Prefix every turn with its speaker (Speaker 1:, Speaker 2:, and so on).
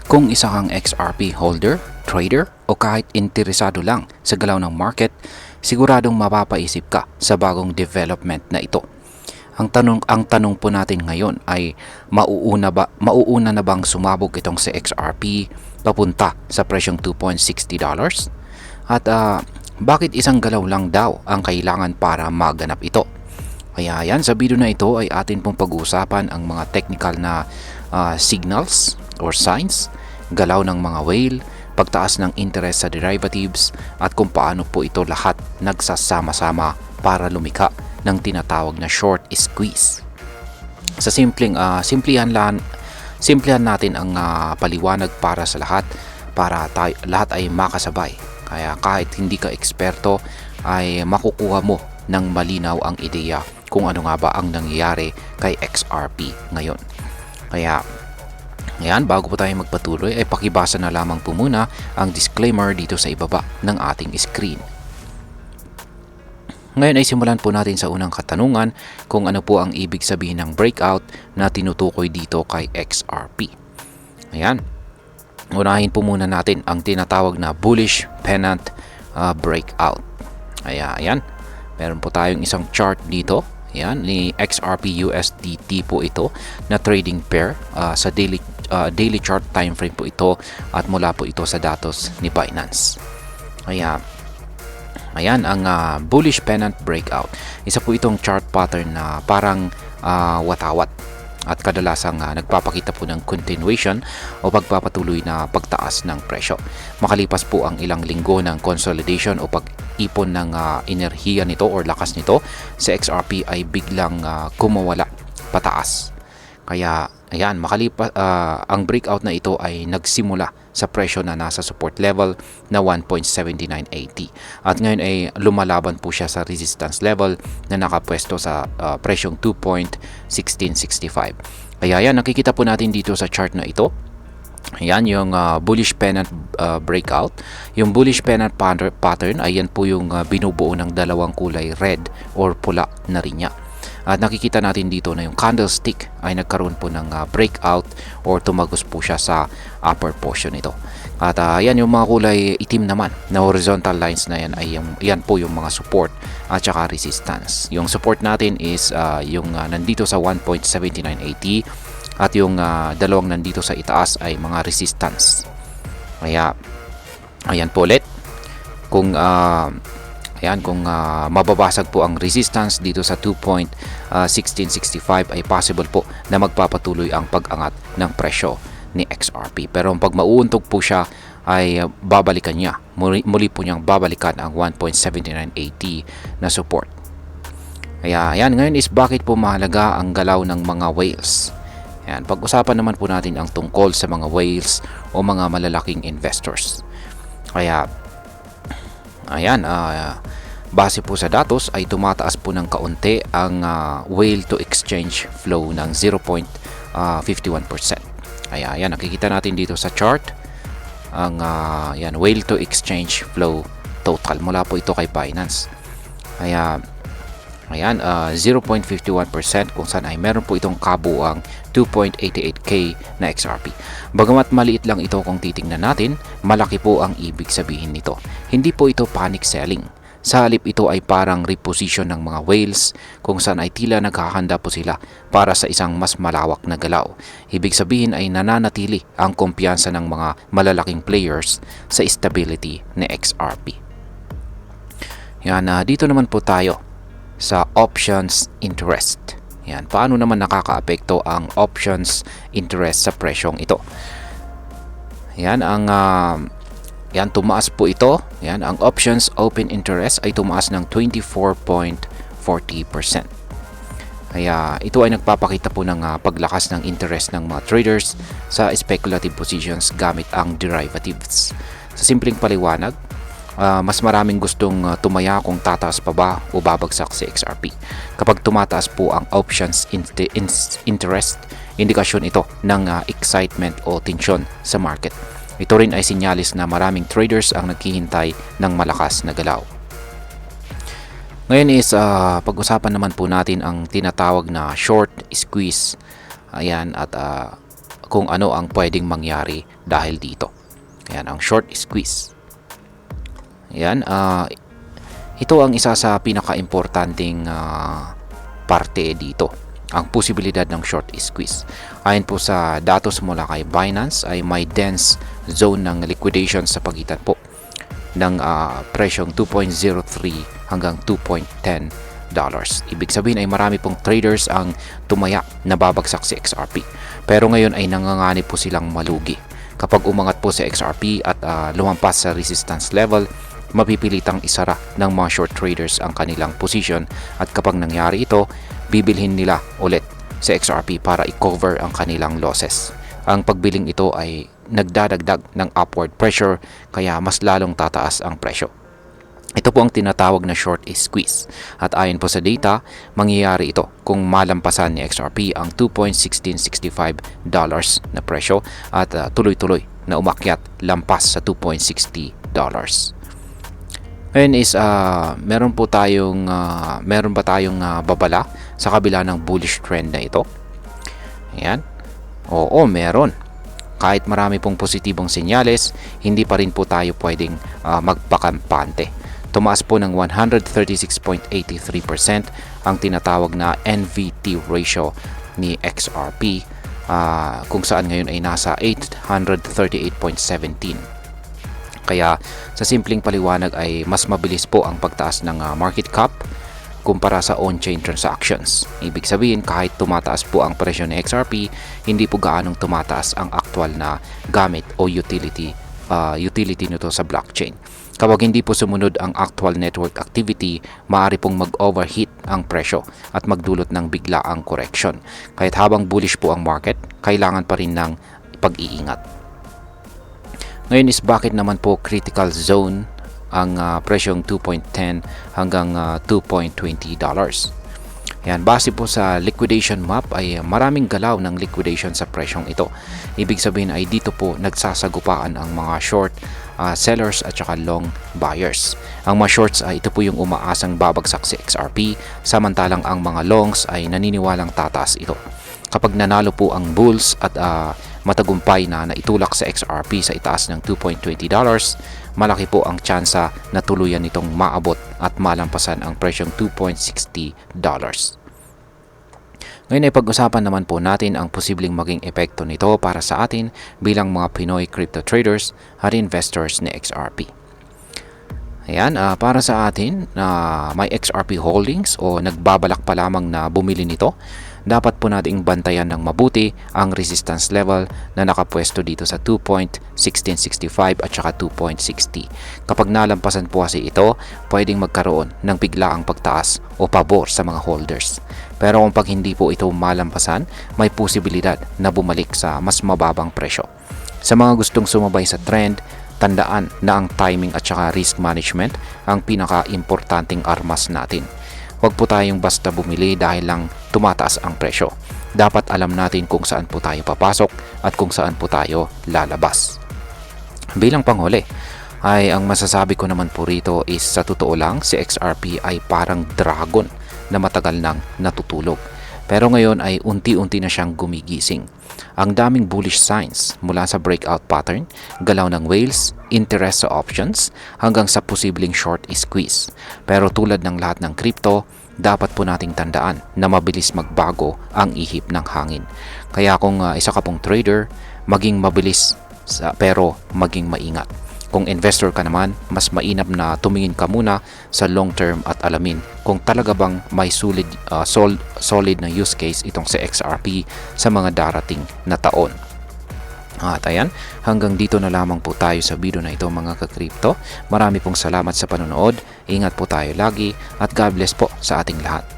Speaker 1: Kung isa kang XRP holder, trader o kahit interesado lang sa galaw ng market, siguradong mapapaisip ka sa bagong development na ito. Ang tanong po natin ngayon ay mauuna na bang sumabog itong si XRP papunta sa presyong $2.60? At bakit isang galaw lang daw ang kailangan para maganap ito? Kaya yan, sa video na ito ay atin pong pag-uusapan ang mga technical na signals or signs, galaw ng mga whale, pagtaas ng interest sa derivatives at kung paano po ito lahat nagsasama-sama para lumika ng tinatawag na short squeeze. Sa simplihan natin ang paliwanag para sa lahat para lahat ay makasabay. Kaya kahit hindi ka eksperto ay makukuha mo ng malinaw ang ideya kung ano nga ba ang nangyayari kay XRP ngayon. Kaya ayan, bago po tayo magpatuloy ay pakibasa na lamang po muna ang disclaimer dito sa ibaba ng ating screen. Ngayon ay simulan po natin sa unang katanungan kung ano po ang ibig sabihin ng breakout na tinutukoy dito kay XRP. Ayan, unahin po muna natin ang tinatawag na bullish pennant breakout. Ayan, meron po tayong isang chart dito. Ayan, ni XRP USDT po ito na trading pair sa daily chart time frame po ito at mula po ito sa datos ni Binance. Ayan ang bullish pennant breakout. Isa po itong chart pattern na parang watawat at kadalasang nagpapakita po ng continuation o pagpapatuloy na pagtaas ng presyo. Makalipas po ang ilang linggo ng consolidation o pag-ipon ng enerhiya nito o lakas nito, sa XRP ay biglang kumawala pataas. Kaya ayan, makalipas ang breakout na ito ay nagsimula sa presyo na nasa support level na 1.7980 at ngayon ay lumalaban po siya sa resistance level na nakapwesto sa presyong 2.1665. Kaya yan, nakikita po natin dito sa chart na ito. Ayan yung bullish pennant breakout. Yung bullish pennant pattern ay yan po yung binubuo ng dalawang kulay, red or pula na rinya. At nakikita natin dito na yung candlestick ay nagkaroon po ng breakout or tumagos po siya sa upper portion nito. At yan yung mga kulay itim naman na horizontal lines na yan ay yan po yung mga support at saka resistance. Yung support natin is yung nandito sa 1.7980 at yung dalawang nandito sa itaas ay mga resistance. Kaya ayan po ulit. Kung mababasag po ang resistance dito sa 2.1665 ay possible po na magpapatuloy ang pag-angat ng presyo ni XRP. Pero pag mauuntog po siya ay babalikan niya. Muli po niyang babalikan ang 1.7980 na support. Kaya ayan, ngayon is bakit po mahalaga ang galaw ng mga whales. Ayan, pag-usapan naman po natin ang tungkol sa mga whales o mga malalaking investors. Kaya ayan, base po sa datos ay tumataas po ng kaunti ang whale to exchange flow ng 0.51%. Ayan, nakikita natin dito sa chart ang whale to exchange flow total mula po ito kay Binance. Ayan, 0.51% kung saan ay meron po itong kabuuang 2.88k na XRP. Bagamat maliit lang ito kung titingnan natin, malaki po ang ibig sabihin nito. Hindi po ito panic selling. Sa halip ito ay parang reposition ng mga whales kung saan ay tila naghahanda po sila para sa isang mas malawak na galaw. Ibig sabihin ay nananatili ang kumpiyansa ng mga malalaking players sa stability ni XRP. Yan, dito naman po tayo sa options interest. Yan, paano naman nakakaapekto ang options interest sa presyong ito? Yan, yan, tumaas po ito. Yan, ang options open interest ay tumaas ng 24.40%. Kaya ito ay nagpapakita po ng paglakas ng interest ng mga traders sa speculative positions gamit ang derivatives. Sa simpleng paliwanag, mas maraming gustong tumaya kung tataas pa ba o babagsak si XRP. Kapag tumataas po ang options interest, indikasyon ito ng excitement o tensyon sa market. Ito rin ay sinyalis na maraming traders ang naghihintay ng malakas na galaw. Ngayon is pag-usapan naman po natin ang tinatawag na short squeeze. Ayan, at kung ano ang pwedeng mangyari dahil dito. Ayan, ang short squeeze. Ayan, ito ang isa sa pinaka-importanting parte dito, ang posibilidad ng short squeeze. Ayon po sa datos mula kay Binance ay may dense zone ng liquidation sa pagitan po ng presyong 2.03 hanggang 2.10 dollars. Ibig sabihin ay marami pong traders ang tumaya na babagsak si XRP. Pero ngayon ay nanganganib po silang malugi. Kapag umangat po si XRP at lumampas sa resistance level, mapipilitang isara ng mga short traders ang kanilang position, at kapag nangyari ito, bibilhin nila ulit si XRP para i-cover ang kanilang losses. Ang pagbiling ito ay nagdadagdag ng upward pressure, kaya mas lalong tataas ang presyo. Ito po ang tinatawag na short squeeze, at ayon po sa data, mangyayari ito kung malampasan ni XRP ang 2.1665 dollars na presyo at tuloy-tuloy na umakyat lampas sa 2.60 dollars. Ngayon is meron ba tayong babala sa kabila ng bullish trend na ito? Ayan. Oo, meron. Kahit marami pong positibong senyales, hindi pa rin po tayo pwedeng magpakampante. Tumaas po ng 136.83% ang tinatawag na NVT ratio ni XRP, kung saan ngayon ay nasa 838.17. Kaya sa simpleng paliwanag ay mas mabilis po ang pagtaas ng market cap kumpara sa on-chain transactions. Ibig sabihin, kahit tumataas po ang presyo ni XRP, hindi po gaanong tumataas ang aktual na gamit o utility nito sa blockchain. Kapag hindi po sumunod ang actual network activity, maaari pong mag-overheat ang presyo at magdulot ng biglaang correction. Kahit habang bullish po ang market, kailangan pa rin ng pag-iingat. Ngayon is bakit naman po critical zone ang presyong 2.10 hanggang 2.20 dollars? Yan, base po sa liquidation map ay maraming galaw ng liquidation sa presyong ito. Ibig sabihin ay dito po nagsasagupaan ang mga short sellers at saka long buyers. Ang mga shorts ay ito po yung umaasang babagsak si XRP, samantalang ang mga longs ay naniniwalang tataas ito. Kapag nanalo po ang bulls at matagumpay na naitulak sa XRP sa itaas ng 2.20 dollars, malaki po ang tsansa na tuluyan nitong maabot at malampasan ang presyong 2.60 dollars. Ngayon ay pag-usapan naman po natin ang posibleng maging epekto nito para sa atin bilang mga Pinoy crypto traders at investors ni XRP. Ayan, para sa atin na may XRP holdings o nagbabalak pa lamang na bumili nito, dapat po nating bantayan ng mabuti ang resistance level na nakapwesto dito sa 2.1665 at saka 2.60. Kapag nalampasan po kasi ito, pwedeng magkaroon ng biglaang pagtaas o pabor sa mga holders. Pero kung pag hindi po ito malampasan, may posibilidad na bumalik sa mas mababang presyo. Sa mga gustong sumabay sa trend, tandaan na ang timing at saka risk management ang pinaka-importanting armas natin. Huwag po tayong basta bumili dahil lang tumataas ang presyo. Dapat alam natin kung saan po tayo papasok at kung saan po tayo lalabas. Bilang panghuli, ay ang masasabi ko naman po rito is sa totoo lang si XRP ay parang dragon na matagal nang natutulog. Pero ngayon ay unti-unti na siyang gumigising. Ang daming bullish signs mula sa breakout pattern, galaw ng whales, interest sa options, hanggang sa posibleng short squeeze. Pero tulad ng lahat ng crypto, dapat po nating tandaan na mabilis magbago ang ihip ng hangin. Kaya kung isa ka pong trader, maging mabilis pero maging maingat. Kung investor ka naman, mas mainam na tumingin ka muna sa long term at alamin kung talaga bang may solid na use case itong si XRP sa mga darating na taon. At ayan, hanggang dito na lamang po tayo sa video na ito mga ka-crypto. Marami pong salamat sa panonood. Ingat po tayo lagi at God bless po sa ating lahat.